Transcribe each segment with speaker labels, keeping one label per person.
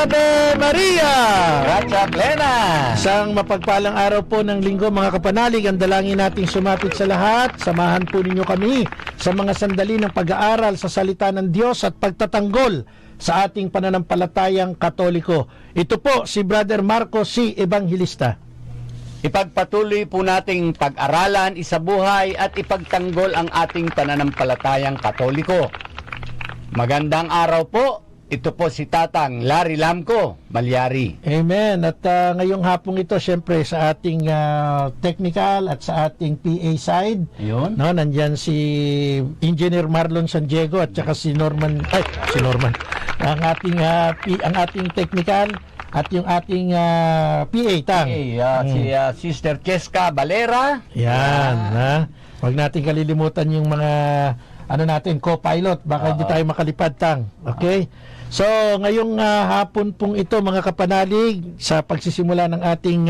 Speaker 1: Ave Maria!
Speaker 2: Gracia plena!
Speaker 1: Isang mapagpalang araw po ng linggo mga kapanalig. Ang dalangin nating sumapit sa lahat. Samahan po ninyo kami sa mga sandali ng pag-aaral sa salita ng Diyos at pagtatanggol sa ating pananampalatayang Katoliko. Ito po si Brother Marco C. Evangelista.
Speaker 2: Ipagpatuloy po nating pag-aralan, isabuhay at ipagtanggol ang ating pananampalatayang Katoliko. Magandang araw po. Ito po si Tatang Larry Lamco, Malyari.
Speaker 1: Amen. At ngayong hapong ito, syempre sa ating technical at sa ating PA side,
Speaker 2: Ayun.
Speaker 1: no, nandyan si Engineer Marlon San Diego at saka si Norman, ang ating technical at yung ating PA tang.
Speaker 2: Si Sister Cheska Valera.
Speaker 1: Yan, ha? Huwag natin kalilimutan yung mga natin, co-pilot, baka hindi tayo makalipad tang. Okay? So, ngayong hapon pong ito mga kapanalig, sa pagsisimula ng ating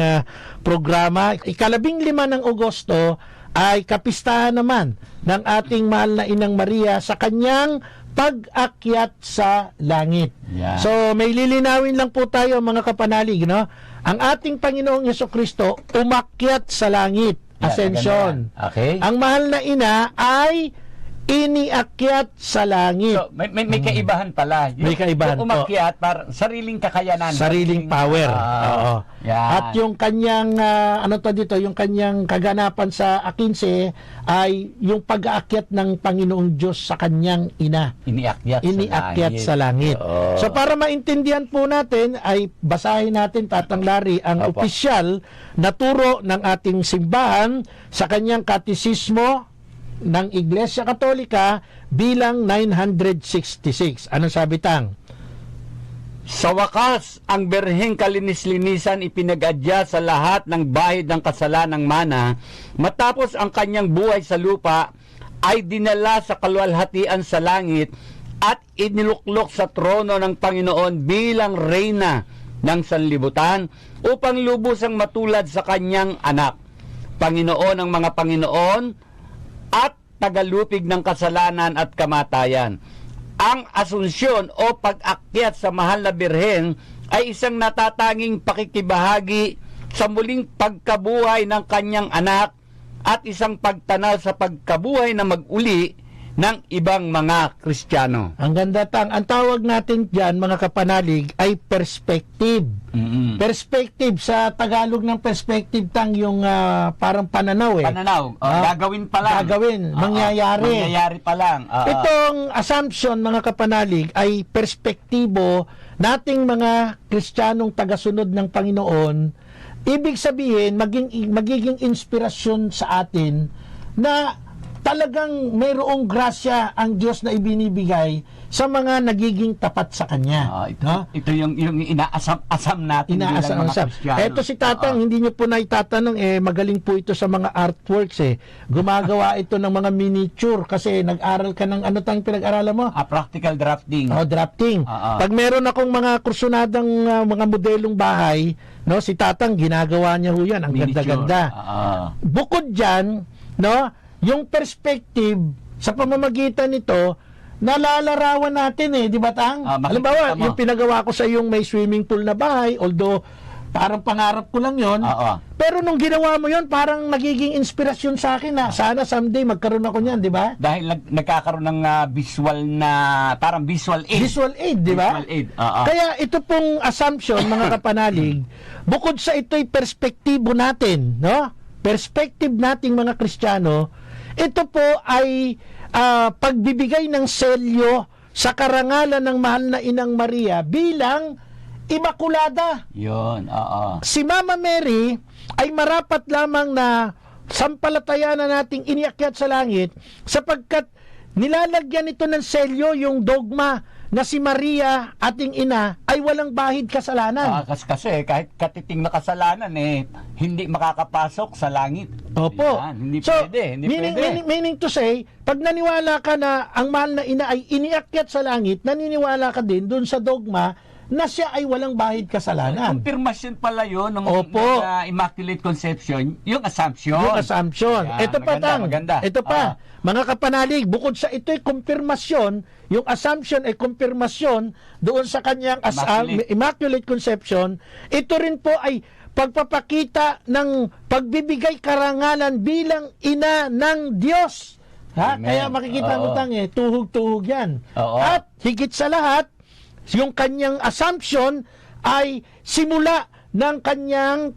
Speaker 1: programa, ika-15 ng Agosto ay kapistahan naman ng ating mahal na Inang Maria sa kanyang pag-akyat sa langit.
Speaker 2: Yeah.
Speaker 1: So, may lilinawin lang po tayo mga kapanalig, no? Ang ating Panginoong Jesucristo umakyat sa langit, ascension.
Speaker 2: Okay.
Speaker 1: Ang mahal na ina ay iniakyat sa langit.
Speaker 2: So, may kaibahan pala.
Speaker 1: May kaibahan
Speaker 2: yung umakyat, sariling kakayanan.
Speaker 1: Sariling power. Oo.
Speaker 2: Yan.
Speaker 1: At yung kanyang, yung kanyang kaganapan sa 15 ay yung pag-aakyat ng Panginoong Diyos sa kanyang ina.
Speaker 2: Iniakyat
Speaker 1: sa langit.
Speaker 2: Oo.
Speaker 1: So para maintindihan po natin, ay basahin natin, Tatang Larry, ang opisyal na turo ng ating simbahan sa kanyang katisismo ng Iglesia Katolika bilang 966. Anong sabi tang?
Speaker 2: Sa wakas, ang berheng kalinis-linisan ipinag-adya sa lahat ng bahid ng kasalanang mana, matapos ang kanyang buhay sa lupa, ay dinala sa kaluwalhatian sa langit at iniluklok sa trono ng Panginoon bilang reyna ng sanlibutan upang lubusang matulad sa kanyang anak, Panginoon ng mga Panginoon at tagalupig ng kasalanan at kamatayan. Ang asunsyon o pag-akyat sa mahal na birhen ay isang natatanging pakikibahagi sa muling pagkabuhay ng kanyang anak at isang pagtanaw sa pagkabuhay na mag-uli ng ibang mga Kristiyano.
Speaker 1: Ang ganda tang. Ang tawag natin diyan mga kapanalig ay perspective.
Speaker 2: Mm-hmm.
Speaker 1: Perspective, sa Tagalog ng perspective tang yung parang pananaw eh.
Speaker 2: Pananaw. Gagawin pa lang.
Speaker 1: Mangyayari.
Speaker 2: Mangyayari pa lang.
Speaker 1: Itong assumption mga kapanalig ay perspektibo nating mga Kristiyanong tagasunod ng Panginoon. Ibig sabihin magiging inspirasyon sa atin na talagang mayroong grasya ang Diyos na ibinibigay sa mga nagiging tapat sa Kanya.
Speaker 2: Ito yung inaasam natin bilang mga Kristiyano.
Speaker 1: Eto si Tatang, hindi nyo po na itatanong, magaling po ito sa mga artworks eh. Gumagawa ito ng mga miniature kasi nag-aral ka ng tang pinag-aralan mo?
Speaker 2: Practical drafting.
Speaker 1: Drafting. Pag meron akong mga kursunadang mga modelong bahay, no, si Tatang ginagawa niya ho yan. Ang ganda-ganda. Bukod dyan, no, yung perspective sa pamamagitan nito, nalalarawan natin di ba tang? Halimbawa, yung pinagawa ko sa yung may swimming pool na bahay, although parang pangarap ko lang yon. Pero nung ginawa mo yon, parang nagiging inspirasyon sa akin na sana someday magkaroon ako niyan, di ba?
Speaker 2: Dahil nagkakaroon ng visual na, parang visual aid.
Speaker 1: Visual aid, di ba?
Speaker 2: Visual aid.
Speaker 1: Kaya ito pong assumption, mga kapanalig, bukod sa ito'y perspektibo natin, no? Perspective nating mga Kristiyano, ito po ay pagbibigay ng selyo sa karangalan ng mahal na Inang Maria bilang Imakulada.
Speaker 2: Yun,
Speaker 1: Si Mama Mary ay marapat lamang na sampalatayanan nating iniakyat sa langit sapagkat nilalagyan ito ng selyo yung dogma na si Maria, ating ina, ay walang bahid kasalanan.
Speaker 2: Kasi kahit katiting na kasalanan hindi makakapasok sa langit.
Speaker 1: Opo.
Speaker 2: Yan, hindi
Speaker 1: so,
Speaker 2: pwede.
Speaker 1: Meaning to say, pag naniwala ka na ang mahal na ina ay iniakyat sa langit, naniniwala ka din dun sa dogma na siya ay walang bahid kasalanan.
Speaker 2: Konfirmasyon pala yun ng
Speaker 1: Opo.
Speaker 2: Immaculate Conception, yung assumption.
Speaker 1: Yung assumption.
Speaker 2: Ayan,
Speaker 1: Ito pa,
Speaker 2: maganda.
Speaker 1: Ito pa. Mga kapanalig, bukod sa ito'y konfirmasyon, yung assumption ay konfirmasyon doon sa kanyang Immaculate Conception, ito rin po ay pagpapakita ng pagbibigay karangalan bilang ina ng Diyos. Ha?
Speaker 2: Amen.
Speaker 1: Kaya makikita mo tuhog-tuhog yan.
Speaker 2: Oo.
Speaker 1: At higit sa lahat, yung kanyang assumption ay simula ng kanyang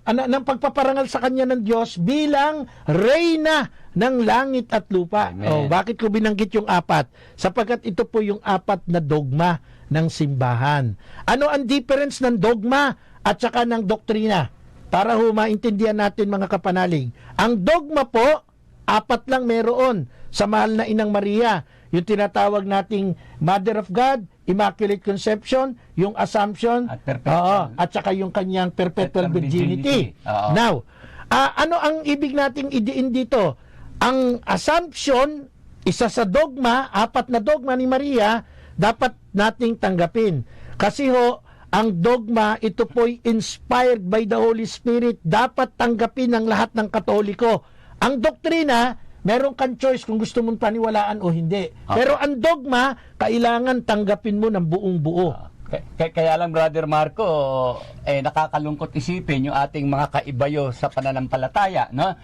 Speaker 1: ng pagpaparangal sa kanya ng Diyos bilang reyna ng langit at lupa. Oh, bakit ko binanggit yung 4? Sapagkat ito po yung 4 na dogma ng simbahan. Ano ang difference ng dogma at saka ng doktrina? Para ho maintindihan natin mga kapanalig. Ang dogma po, 4 lang meron sa mahal na Inang Maria. Yung tinatawag nating Mother of God, Immaculate Conception, yung Assumption, at saka yung kanyang Perpetual Virginity. Now, ano ang ibig nating idiin dito? Ang Assumption, isa sa dogma, 4 na dogma ni Maria, dapat nating tanggapin. Kasi ho, ang dogma, ito po'y inspired by the Holy Spirit. Dapat tanggapin ng lahat ng Katoliko. Ang doktrina, meron kang choice kung gusto mong paniwalaan o hindi. Okay. Pero ang dogma, kailangan tanggapin mo ng buong buo.
Speaker 2: Kaya lang, Brother Marco, nakakalungkot isipin yung ating mga kaibayo sa pananampalataya, no?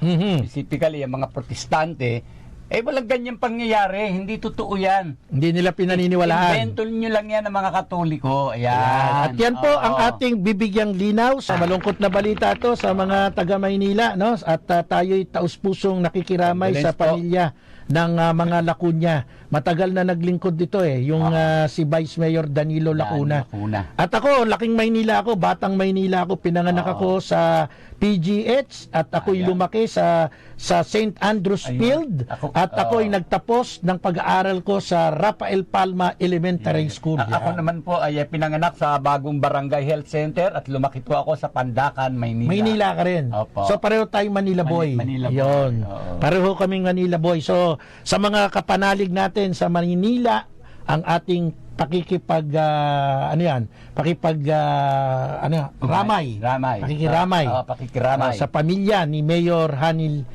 Speaker 2: Specifically, yung mga protestante, walang ganyang pangyayari. Hindi totoo yan.
Speaker 1: Hindi nila pinaniniwalaan.
Speaker 2: Invento nyo lang yan ng mga Katoliko. Ayan.
Speaker 1: At yan po ang ating bibigyang linaw sa malungkot na balita to sa mga taga Maynila, no? At tayo'y taus-pusong nakikiramay sa pamilya ng mga Lacuna. Matagal na naglingkod dito yung si Vice Mayor Danilo Lacuna. At ako, laking Maynila ako, batang Maynila ako, pinanganak ako sa PGH at ako'y lumaki sa St. Andrews Field at ako'y nagtapos ng pag-aaral ko sa Rafael Palma Elementary School.
Speaker 2: Ako naman po ay pinanganak sa bagong Barangay Health Center at lumaki po ako sa Pandakan, Maynila.
Speaker 1: Maynila ka rin.
Speaker 2: Opo.
Speaker 1: So pareho tayong Manila Boy.
Speaker 2: Manila Boy.
Speaker 1: Yun. Pareho kaming Manila Boy. So sa mga kapanalig natin sa Maynila, ang ating pakikiramay sa pamilya ni Mayor Hani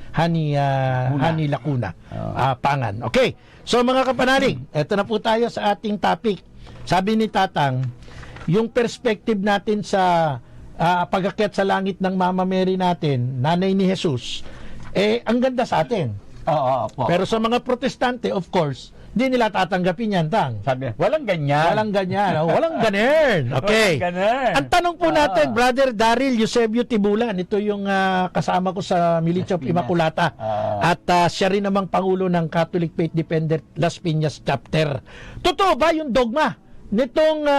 Speaker 1: Lacuna Pangan. Okay. So mga kapanalig, eto na po tayo sa ating topic. Sabi ni Tatang, yung perspective natin sa pag-akyat sa langit ng Mama Mary natin, nanay ni Jesus, ang ganda sa atin. Pero sa mga protestante, of course, hindi nila tatanggapin yan, Tang.
Speaker 2: Sabi, walang ganyan.
Speaker 1: Walang ganyan. Walang ganun. Okay. Ang tanong po natin, Brother Daryl Eusebio Tibulan, ito yung kasama ko sa Militia of Immaculata. At siya rin namang Pangulo ng Catholic Faith Defender Las Piñas Chapter. Totoo ba yung dogma nitong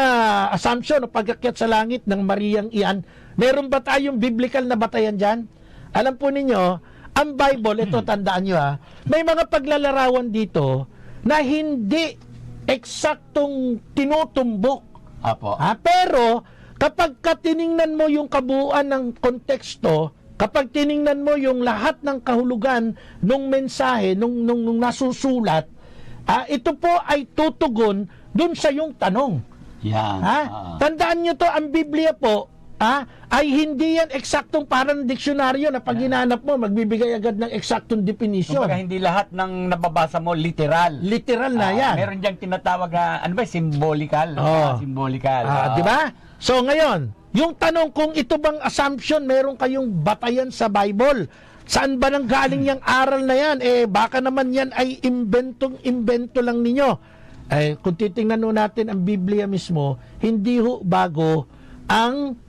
Speaker 1: assumption o pag-akyat sa langit ng Mariang iyan? Meron ba tayong biblical na batayan dyan? Alam po ninyo, ang Bible, ito tandaan nyo may mga paglalarawan dito na hindi eksaktong tinutumbok. Pero kapag tiningnan mo yung kabuuan ng konteksto, kapag tiningnan mo yung lahat ng kahulugan nung mensahe, nung nasusulat, ito po ay tutugon dun sa yung tanong. Tandaan nyo to, ang Biblia po, ay hindi yan eksaktong parang diksyonaryo na pag hinanap mo, magbibigay agad ng eksaktong definition.
Speaker 2: Kumbaga, hindi lahat ng nababasa mo literal.
Speaker 1: Literal na yan.
Speaker 2: Meron diyang tinatawag na, symbolical. Symbolical.
Speaker 1: Di ba? So ngayon, yung tanong kung ito bang assumption, meron kayong batayan sa Bible. Saan ba nang galing yung aral na yan? Baka naman yan ay invento lang ninyo. Kung titingnan natin ang Biblia mismo, hindi ho bago ang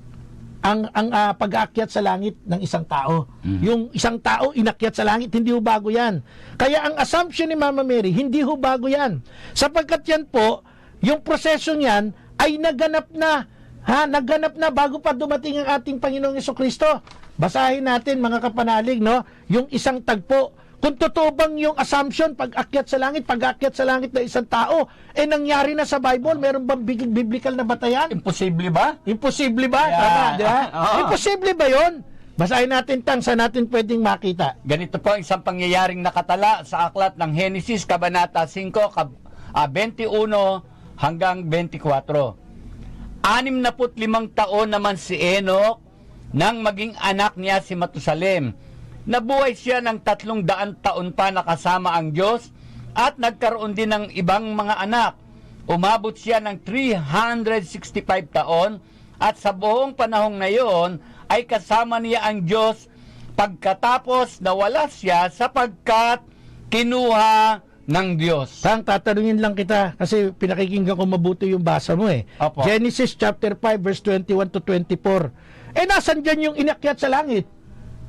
Speaker 1: pag-aakyat sa langit ng isang tao. Yung isang tao inakyat sa langit, hindi ho bago yan. Kaya ang assumption ni Mama Mary, hindi ho bago yan. Sapagkat yan po, yung proseso niyan ay naganap na bago pa dumating ang ating Panginoong Jesucristo. Basahin natin mga kapanalig, no? Yung isang tagpo. Kung totoo bang yung assumption, pag-akyat sa langit ng isang tao, nangyari na sa Bible, meron bang biblical na batayan?
Speaker 2: Imposible ba?
Speaker 1: Imposible ba? Tama, di ba? Imposible ba yun? Basahin natin, Tang, saan natin pwedeng makita.
Speaker 2: Ganito po ang isang pangyayaring nakatala sa aklat ng Genesis, Kabanata 5, 21 hanggang 24. 65 taon naman si Enoch nang maging anak niya si Matusalem. Nabuhay siya ng 300 taon pa na kasama ang Diyos at nagkaroon din ng ibang mga anak. Umabot siya ng 365 taon at sa buong panahong na iyon ay kasama niya ang Diyos pagkatapos nawala siya sapagkat kinuha ng Diyos.
Speaker 1: Tang, tatanungin lang kita kasi pinakikinggan ko mabuti yung basa mo eh.
Speaker 2: Opo.
Speaker 1: Genesis chapter 5 verse 21 to 24. Nasan dyan yung inakyat sa langit?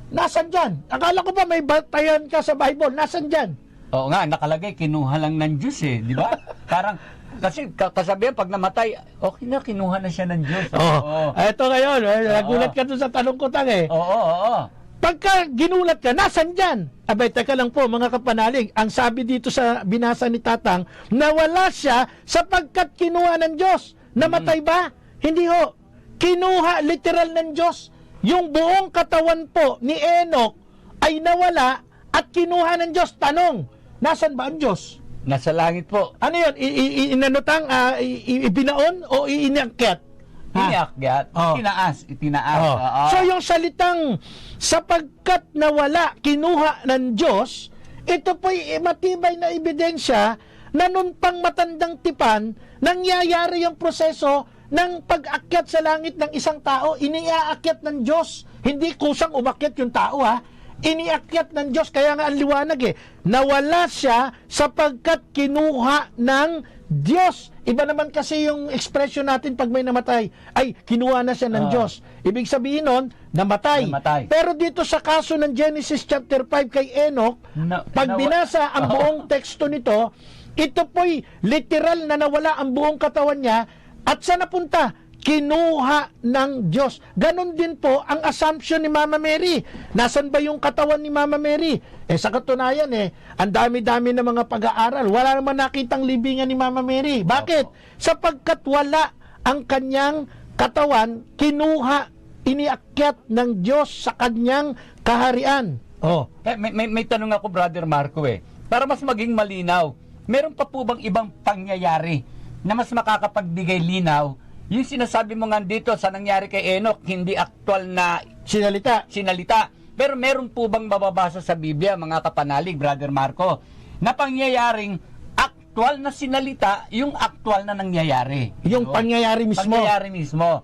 Speaker 1: Nasan dyan? Akala ko pa may batayan ka sa Bible. Nasan dyan?
Speaker 2: Oo nga, nakalagay, kinuha lang ng Diyos eh, di ba? Parang, kasi kasabihan, pag namatay, okay na, kinuha na siya ng Diyos.
Speaker 1: Oo. Ito ngayon, nagulat ka doon sa tanong ko, Tang eh.
Speaker 2: Oo.
Speaker 1: Pagka ginulat ka, nasan dyan? Abay, teka lang po, mga kapanalig. Ang sabi dito sa binasa ni Tatang, nawala siya sapagkat kinuha ng Diyos. Namatay ba? Hindi ho. Kinuha literal ng Diyos. Yung buong katawan po ni Enoch ay nawala at kinuha ng Diyos. Tanong, nasan ba ang Diyos?
Speaker 2: Nasa langit po.
Speaker 1: Ano yun? Inanutang, ibinaon o inakyat?
Speaker 2: Iniakyat.
Speaker 1: Oh.
Speaker 2: Itinaas.
Speaker 1: Oh. So yung salitang sapagkat nawala, kinuha ng Diyos, ito po'y matibay na ebidensya na nun pang matandang tipan, nangyayari yung proseso ng pag-akyat sa langit ng isang tao. Iniaakyat ng Diyos. Hindi kusang umakyat yung tao ha. Iniakyat ng Diyos. Kaya nga ang liwanag eh. Nawala siya sapagkat kinuha ng Diyos. Iba naman kasi yung expression natin pag may namatay. Ay, kinuha na siya ng Diyos. Ibig sabihin nun, namatay. Pero dito sa kaso ng Genesis chapter 5 kay Enoch, pag binasa ang buong teksto nito, ito po'y literal na nawala ang buong katawan niya. At saan napunta? Kinuha ng Diyos. Ganon din po ang assumption ni Mama Mary. Nasaan ba yung katawan ni Mama Mary? Sa katunayan ang dami-dami ng mga pag-aaral. Wala naman nakitang libingan ni Mama Mary. Bakit? Sapagkat wala ang kanyang katawan, kinuha, iniakyat ng Diyos sa kanyang kaharian.
Speaker 2: May tanong ako, Brother Marco para mas maging malinaw. Meron pa po bang ibang pangyayari na mas makakapagbigay linaw? Yung sinasabi mo nga dito sa nangyari kay Enoch, hindi aktual na sinalita. Pero meron po bang mababasa sa Biblia, mga kapanalig, Brother Marco, na pangyayaring aktual na sinalita, yung aktual na nangyayari?
Speaker 1: Yung pangyayari mismo.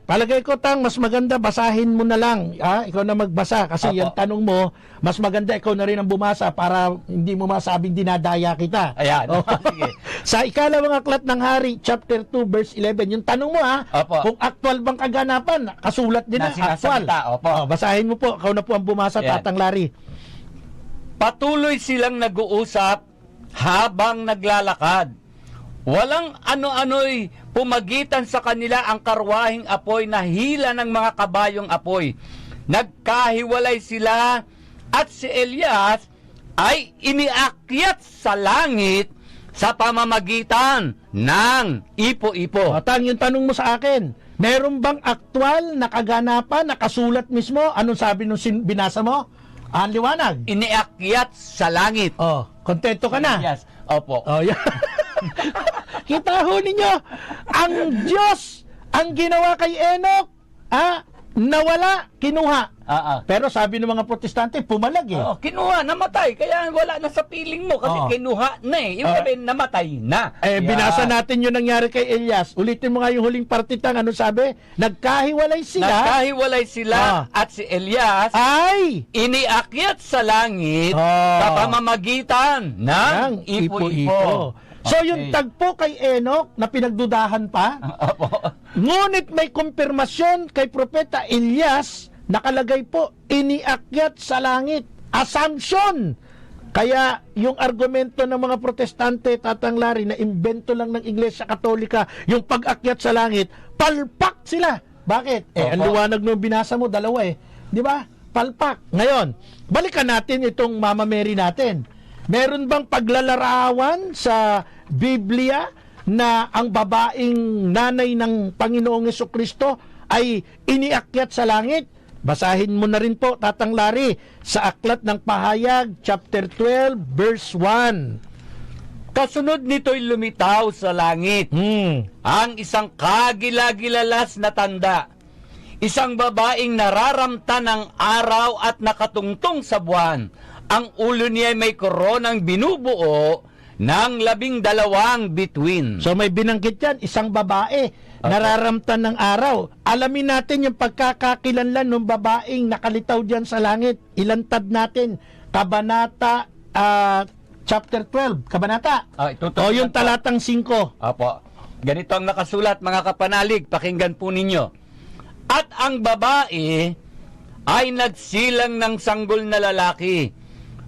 Speaker 1: Palagay ko, Tang, mas maganda basahin mo na lang. Ikaw na magbasa kasi yung tanong mo, mas maganda ikaw na rin ang bumasa para hindi mo masabing dinadaya kita.
Speaker 2: Ayan. Sige.
Speaker 1: Sa ikalawang aklat ng Hari, chapter 2, verse 11, yung tanong mo kung aktual bang kaganapan, kasulat din na aktual. Basahin mo po, ikaw na po ang bumasa, Tatang Larry.
Speaker 2: Patuloy silang nag-uusap habang naglalakad. Walang ano-ano'y pumagitan sa kanila ang karwahing apoy na hila ng mga kabayong apoy. Nagkahiwalay sila at si Elias ay iniakyat sa langit sa pamamagitan ng ipo-ipo.
Speaker 1: Tang, yung tanong mo sa akin, meron bang aktual na kaganapan, nakasulat mismo? Anong sabi nung binasa mo? Ang liwanag.
Speaker 2: Iniakyat sa langit.
Speaker 1: Kontento ka na?
Speaker 2: Yes. Opo.
Speaker 1: Yeah. Kita ho ninyo, ang Diyos ang ginawa kay Enoch, nawala, kinuha. Pero sabi ng mga protestante, pumalag
Speaker 2: Kinuha, namatay. Kaya wala na sa piling mo kasi kinuha na Yung sabihin, namatay na.
Speaker 1: Binasa natin yung nangyari kay Elias. Ulitin mo nga yung huling parte, Tang. Ano sabi? Nagkahiwalay sila
Speaker 2: at si Elias
Speaker 1: ay
Speaker 2: iniakyat sa langit sa pamamagitan ng ipo-ipo.
Speaker 1: So yung tagpo kay Enoch na pinagdudahan pa, ngunit may kumpirmasyon kay Propeta Elias, nakalagay po, iniakyat sa langit. Assumption. Kaya yung argumento ng mga protestante, Tatang Larry, na imbento lang ng Iglesia Katolika, yung pag-akyat sa langit, palpak sila. Bakit? Ang liwanag nung binasa mo, dalawa Di ba? Palpak. Ngayon, balikan natin itong Mama Mary natin. Meron bang paglalarawan sa Biblia na ang babaeng nanay ng Panginoong Jesucristo ay iniakyat sa langit? Basahin mo na rin po, Tatang Larry, sa Aklat ng Pahayag, chapter 12, verse 1.
Speaker 2: Kasunod nito'y lumitaw sa langit ang isang kagilagilalas na tanda. Isang babaeng nararamta ng araw at nakatungtong sa buwan. Ang ulo niya may koronang binubuo ng 12 bituin.
Speaker 1: So may binanggit yan, isang babae, nararamtan ng araw. Alamin natin yung pagkakakilanlan ng babaeng nakalitaw dyan sa langit. Ilantad natin, Kabanata chapter 12, Kabanata. O yung talatang 5.
Speaker 2: Apo. Ganito ang nakasulat, mga kapanalig, pakinggan po ninyo. At ang babae ay nagsilang ng sanggol na lalaki,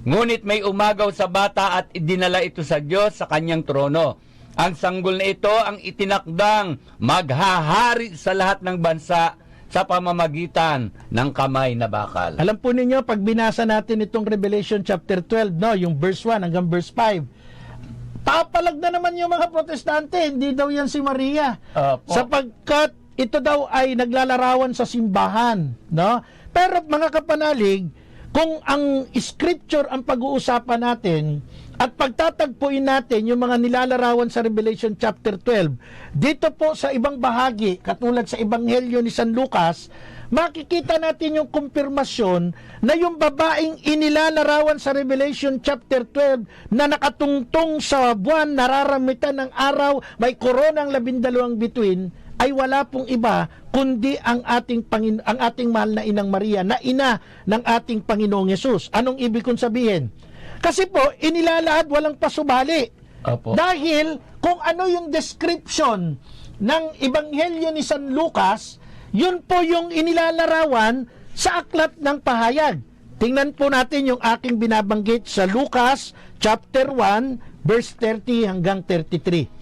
Speaker 2: ngunit may umagaw sa bata at idinala ito sa Diyos sa kanyang trono. Ang sanggol na ito ang itinakdang maghahari sa lahat ng bansa sa pamamagitan ng kamay na bakal.
Speaker 1: Alam po ninyo, pag binasa natin itong Revelation chapter 12, no, yung verse 1 hanggang verse 5, papalag na naman yung mga protestante, hindi daw yan si Maria. Sapagkat ito daw ay naglalarawan sa simbahan, no? Pero mga kapanalig, kung ang scripture ang pag-uusapan natin at pagtatagpuin natin yung mga nilalarawan sa Revelation chapter 12, dito po sa ibang bahagi, katulad sa Ebanghelyo ni San Lucas, makikita natin yung kumpirmasyon na yung babaeng inilalarawan sa Revelation chapter 12 na nakatungtong sa buwan, nararamitan ng araw, may koronang 12 bituin, ay wala pong iba kundi ang ating mahal na Inang Maria, na ina ng ating Panginoong Yesus. Anong ibig kong sabihin? Kasi po, inilalahad walang pasubali.
Speaker 2: Opo.
Speaker 1: Dahil kung ano yung description ng Ebanghelyo ni San Lucas, yun po yung inilalarawan sa aklat ng pahayag. Tingnan po natin yung aking binabanggit sa Lucas chapter 1 verse 30 hanggang 33.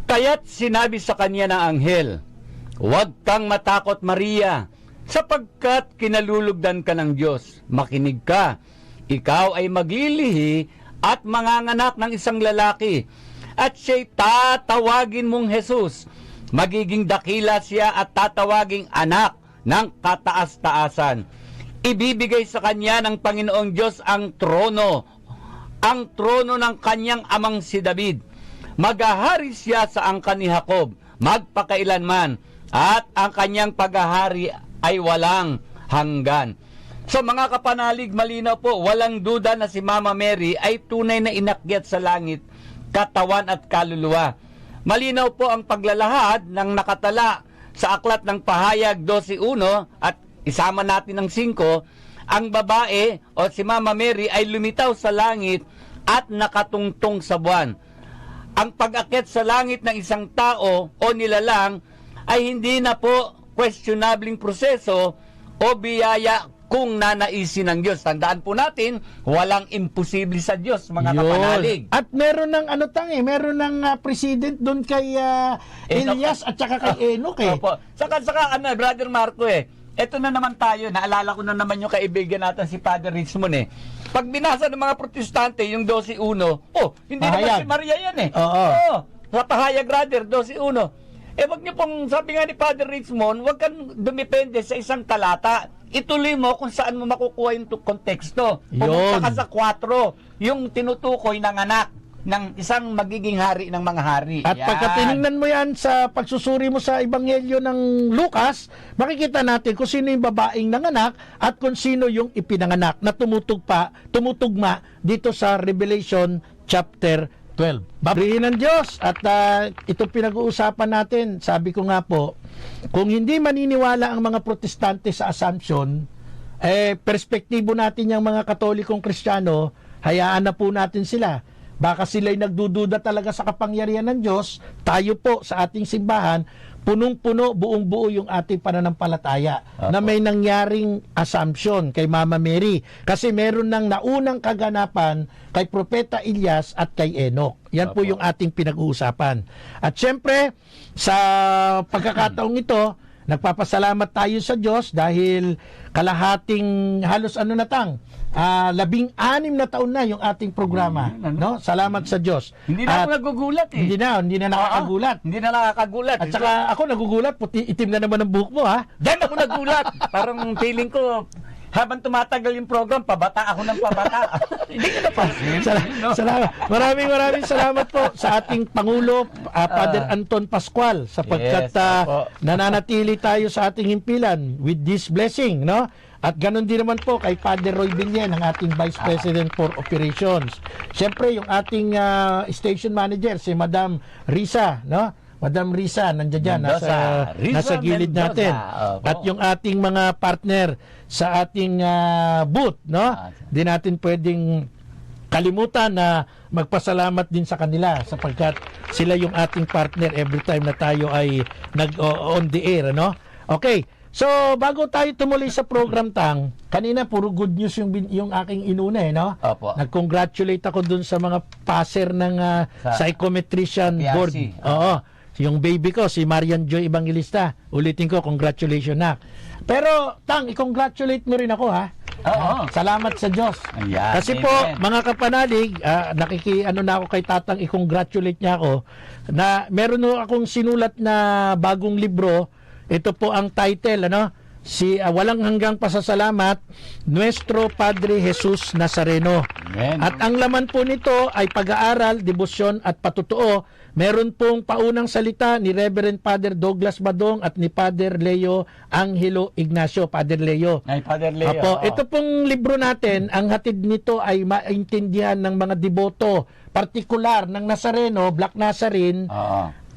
Speaker 2: Kaya't sinabi sa kanya ng anghel, huwag kang matakot, Maria, sapagkat kinalulugdan ka ng Diyos. Makinig ka, ikaw ay maglilihi at manganganak ng isang lalaki, at siya'y tatawagin mong Jesus. Magiging dakila siya at tatawaging anak ng kataas-taasan. Ibibigay sa kanya ng Panginoong Diyos ang trono ng kanyang amang si David. Maghahari siya sa angkan ni Jacob magpakailanman, at ang kanyang paghahari ay walang hanggan. So mga kapanalig, malinaw po, walang duda na si Mama Mary ay tunay na inakyat sa langit, katawan at kaluluwa. Malinaw po ang paglalahad ng nakatala sa aklat ng pahayag 12:1 at isama natin ng 5, ang babae o si Mama Mary ay lumitaw sa langit at nakatungtong sa buwan. Ang pag-akyat sa langit ng isang tao o nilalang ay hindi na po questionabling proseso o biyaya kung nanaisin ng Diyos. Tandaan po natin, walang imposible sa Diyos, mga kapanalig.
Speaker 1: At meron ng meron ng president doon kay Elias at saka kay Enoch
Speaker 2: Opo. Saka Brother Marco eto na naman tayo, naalala ko na naman yung kaibigan natin si Father Richmond Pag binasa ng mga protestante yung 12:1, hindi naman si Maria yan
Speaker 1: Oo.
Speaker 2: Sa pahayag, brother, 12:1. Wag niyo pong, sabi nga ni Father Richmond, wag kang dumipende sa isang talata. Ituloy mo kung saan mo makukuha yung konteksto. Pumunta ka sa 4, yung tinutukoy ng anak ng isang magiging hari ng mga hari.
Speaker 1: At pagka tinignan mo yan sa pagsusuri mo sa Ebanghelyo ng Lucas, makikita natin kung sino yung babaeng nanganak at kung sino yung ipinanganak na tumutugma dito sa Revelation chapter 12. Babrihin ng Diyos at itong pinag-uusapan natin, sabi ko nga po, kung hindi maniniwala ang mga protestante sa Assumption, perspektibo natin yung mga Katolikong Kristiyano, hayaan na po natin sila. Baka sila'y nagdududa talaga sa kapangyarihan ng Diyos. Tayo po sa ating simbahan, punong-puno, buong-buo yung ating pananampalataya na may nangyaring assumption kay Mama Mary. Kasi meron ng naunang kaganapan kay Propeta Elias at kay Enoch. Yan po yung ating pinag-uusapan. At syempre, sa pagkakataong ito, nagpapasalamat tayo sa Diyos dahil kalahating halos 16 na taon na yung ating programa. No? Salamat sa Diyos.
Speaker 2: Hindi na ako nagugulat
Speaker 1: Hindi na nakakagulat.
Speaker 2: Hindi na nakakagulat.
Speaker 1: At saka ako nagugulat, puti itim na naman ang buhok mo, ha?
Speaker 2: Diyan ako nagulat. Parang feeling ko, habang tumatagal yung program, pabata ako ng pabata. Hindi ko napansin.
Speaker 1: Salamat. Maraming salamat po sa ating Pangulo, Father Anton Pascual, sapagkat nananatili tayo sa ating himpilan with this blessing, no? At ganun din naman po kay Father Roy Villen, ang ating Vice President for Operations. Siyempre, yung ating station manager, si Madam Risa, no? Madam Risa, nandiyan dyan, nasa gilid natin. At yung ating mga partner sa ating booth, no? Di natin pwedeng kalimutan na magpasalamat din sa kanila sapagkat sila yung ating partner every time na tayo ay on the air, no? Okay. So, bago tayo tumuloy sa program, Tang, kanina puro good news yung aking inuna, no?
Speaker 2: Opo.
Speaker 1: Nag-congratulate ako dun sa mga passer ng psychometrician board. Oo. Yung baby ko, si Marian Joy Evangelista. Ulitin ko, congratulations na. Pero, Tang, i-congratulate mo rin ako, ha?
Speaker 2: Oo.
Speaker 1: Salamat sa Diyos.
Speaker 2: Ayan,
Speaker 1: Kasi po, mga kapanalig, na ako kay Tatang, i-congratulate niya ako, na meron akong sinulat na bagong libro. Ito po ang title, ano? Walang hanggang pasasalamat, Nuestro Padre Jesus Nazareno.
Speaker 2: Amen.
Speaker 1: At ang laman po nito ay pag-aaral, debosyon at patutuo. Meron pong paunang salita ni Reverend Father Douglas Badong at ni Father Leo Angelo Ignacio. Father Leo.
Speaker 2: Ay, Father Leo.
Speaker 1: Apo, ito pong libro natin, ang hatid nito ay maintindihan ng mga deboto, partikular ng Nazareno, Black Nazarene,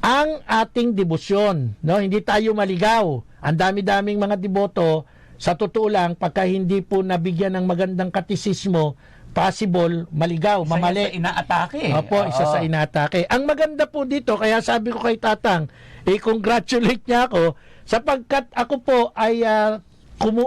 Speaker 1: ang ating debosyon, no? Hindi tayo maligaw. Ang dami-daming mga deboto, sa totoo lang, pagka hindi po nabigyan ng magandang katisismo, possible, maligaw, mamali.
Speaker 2: Isa sa inaatake.
Speaker 1: Opo, isa sa inaatake. Ang maganda po dito, kaya sabi ko kay Tatang, i-congratulate niya ako, sapagkat ako po ay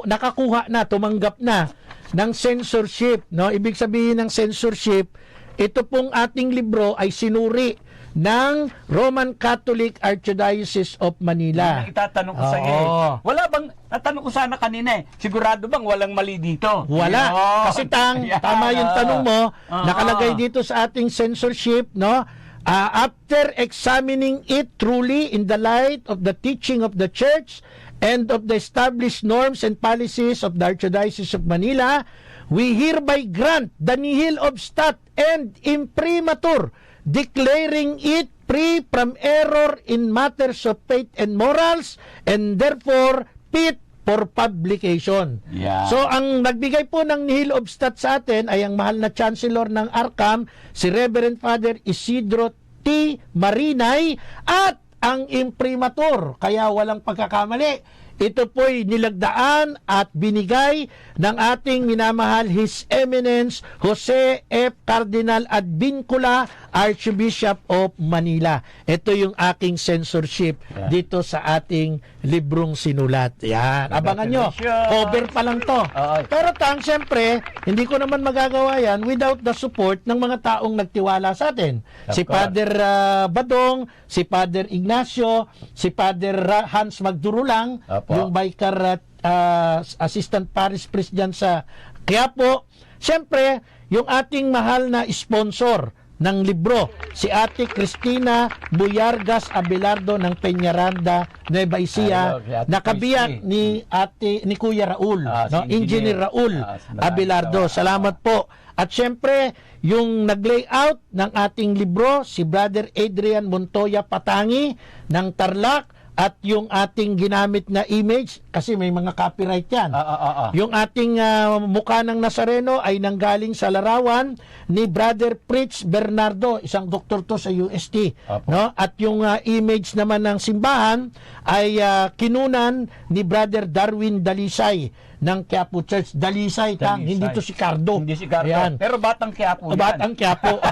Speaker 1: nakakuha na, tumanggap na ng censorship, no? Ibig sabihin ng censorship, ito pong ating libro ay sinuri ng Roman Catholic Archdiocese of Manila.
Speaker 2: Itatanong ko sa iyo. Wala bang, natanong ko sana kanina sigurado bang walang mali dito?
Speaker 1: Wala. Kasi tama yung tanong mo, nakalagay dito sa ating censorship, no? After examining it truly in the light of the teaching of the Church and of the established norms and policies of the Archdiocese of Manila, we hereby grant the nihil obstat and imprimatur, declaring it free from error in matters of faith and morals, and therefore fit for publication.
Speaker 2: Yeah.
Speaker 1: So, ang nagbigay po ng nihil obstat sa atin ay ang mahal na Chancellor ng ARCAM, si Reverend Father Isidro T. Marinay, at ang imprimatur, kaya walang pagkakamali. Ito po'y nilagdaan at binigay ng ating minamahal His Eminence Jose F. Cardinal Advincula, Archbishop of Manila. Ito yung aking censorship dito sa ating librong sinulat. Yan. Abangan nyo. Cover pa lang to. Pero siyempre, hindi ko naman magagawa yan without the support ng mga taong nagtiwala sa atin. Si Father Badong, si Father Ignacio, si Father Hans Magdurulang, yung Vicar Assistant Parish Priest dyan sa Quiapo. Siyempre, yung ating mahal na sponsor ng libro, si Ate Cristina Buyargas Abelardo ng Peñaranda, Nueva Ecija, nakabiyak ni Kuya Raul, Engineer Raul Abelardo. Salamat po. At siyempre, yung nag-layout ng ating libro, si Brother Adrian Montoya Patangi ng Tarlac, at yung ating ginamit na image, kasi may mga copyright yan. Yung ating mukha ng Nazareno ay nanggaling sa larawan ni Brother Fritz Bernardo, isang doktor to sa UST. No? At yung image naman ng simbahan ay kinunan ni Brother Darwin Dalisay ng Quiapo Church. Dalisay, hindi to si Cardo.
Speaker 2: Hindi si Cardo. Ayan. Pero Batang Quiapo yan.
Speaker 1: Batang Quiapo.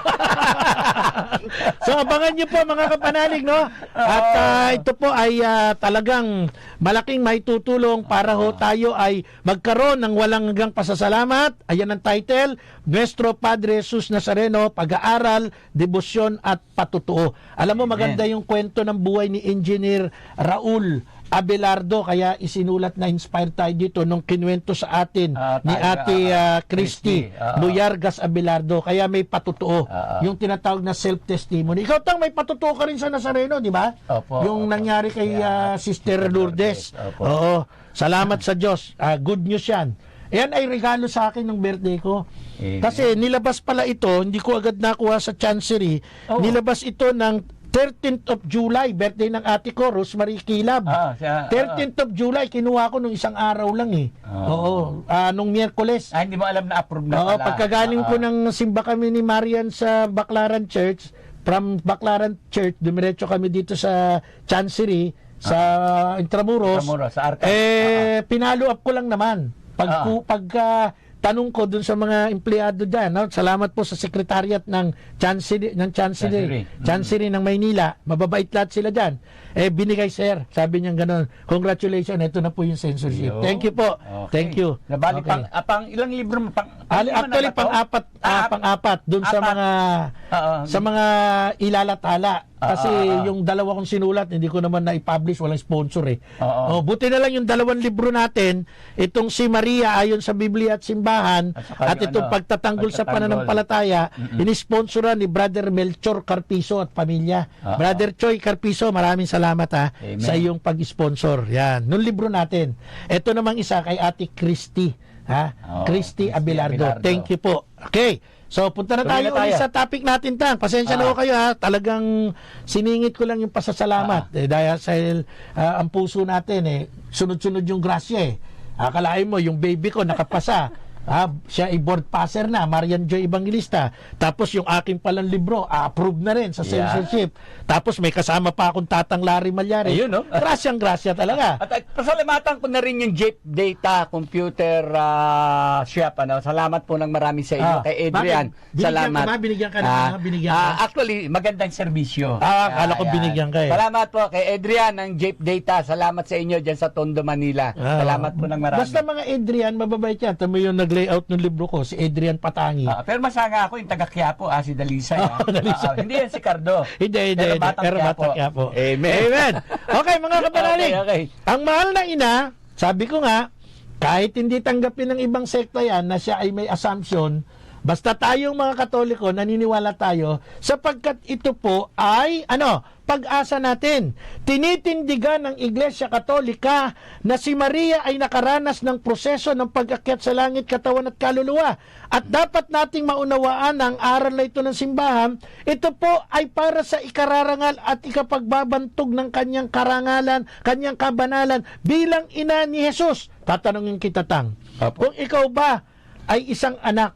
Speaker 1: So, abangan nyo po mga kapanalig, no? At ito po ay talagang malaking maitutulong para ho tayo ay magkaroon ng walang hanggang pasasalamat. Ayan ang title, Nuestro Padre Jesus Nazareno, Pag-aaral, Debosyon at Patutuo. Alam mo, maganda yung kwento ng buhay ni Engineer Raul Abelardo, kaya isinulat na inspired tayo dito nung kinuwento sa atin ni Ate Christy Buyargas Abelardo, kaya may patutuo. Yung tinatawag na self-testimony. Ikaw may patutuo ka rin sa Nazareno, di ba? Yung nangyari kay Sister Lourdes. Oo. Salamat sa Diyos. Good news yan. Yan ay regalo sa akin ng birthday ko.
Speaker 2: Amen.
Speaker 1: Kasi nilabas pala ito, hindi ko agad nakuha sa Chancery. Nilabas ito ng 13th of July, birthday ng ate ko, Rosemary Kilab. 13th of July, kinuha ko nung isang araw lang eh. Oo, nung Miyerkules.
Speaker 2: Hindi mo alam na approve na
Speaker 1: Oo,
Speaker 2: pala.
Speaker 1: pagkagaling ko ng simba kami ni Marian sa Baclaran Church, from Baclaran Church, dumiretso kami dito sa Chancery, sa Intramuros.
Speaker 2: Sa Arca.
Speaker 1: Pinalo up ko lang naman. Tanong ko dun sa mga empleyado dyan, no? Salamat po sa sekretariat ng Chancery ng Maynila. Mababait lahat sila dyan. Binigay, sir. Sabi niya gano'n, congratulations, ito na po yung censorship. Thank you po.
Speaker 2: Okay.
Speaker 1: Thank you.
Speaker 2: Nabali,
Speaker 1: Okay.
Speaker 2: pang ilang libro mo?
Speaker 1: Actually, pang-apat dun sa mga ilalathala. Kasi yung dalawa kong sinulat, hindi ko naman na-publish, walang sponsor eh. Buti na lang yung 2 libro natin, itong si Maria ayon sa Biblia at Simbahan, at itong pagtatanggol sa pananampalataya, inisponsoran ni Brother Melchor Carpizo at pamilya. Brother Choi Carpizo, maraming salamat sa iyong pag-sponsor. Yan, nung libro natin. Ito namang isa kay Ate Christy. Christy Abelardo. Thank you po. Okay. So, punta na tayo ulit sa topic natin, Tang. Pasensya na ho kayo, talagang siningit ko lang yung pasasalamat. Dahil ang puso natin, sunod-sunod yung grasya eh. Akalain mo, yung baby ko nakapasa. Siya ay board passer na, Marian Joy Evangelista. Tapos yung aking palang libro, approve na rin sa censorship. Tapos may kasama pa akong Tatang Larry Malyari.
Speaker 2: Ayun, no?
Speaker 1: Grasya talaga.
Speaker 2: At pasalamatan ko na rin yung Jeep Data Computer Shop. Salamat po ng marami sa inyo. Kay Adrian, salamat.
Speaker 1: Binigyan ka na.
Speaker 2: Actually, magandang serbisyo.
Speaker 1: Akala ko binigyan ka eh.
Speaker 2: Salamat po kay Adrian ng Jeep Data. Salamat sa inyo dyan sa Tondo, Manila. Salamat po ng marami.
Speaker 1: Basta mga Adrian, mababait yan. Tama yung nag-layout ng libro ko, si Adrian Patangi.
Speaker 2: Pero masanga ako yung taga-Quiapo, si Dalisay. Hindi yan si Cardo.
Speaker 1: Hindi. Pero Batang Quiapo.
Speaker 2: Amen.
Speaker 1: Okay, mga kapanalig.
Speaker 2: Okay.
Speaker 1: Ang mahal na ina, sabi ko nga, kahit hindi tanggapin ng ibang sekta yan na siya ay may assumption, basta tayong mga Katoliko, naniniwala tayo, sapagkat ito po ay, pag-asa natin. Tinitindigan ng Iglesia Katolika na si Maria ay nakaranas ng proseso ng pag-akyat sa langit, katawan at kaluluwa. At dapat nating maunawaan ang aral na ito ng simbahan. Ito po ay para sa ikararangal at ikapagbabantog ng kanyang karangalan, kanyang kabanalan bilang ina ni Jesus. Tatanungin kita, Tang. Kung ikaw ba ay isang anak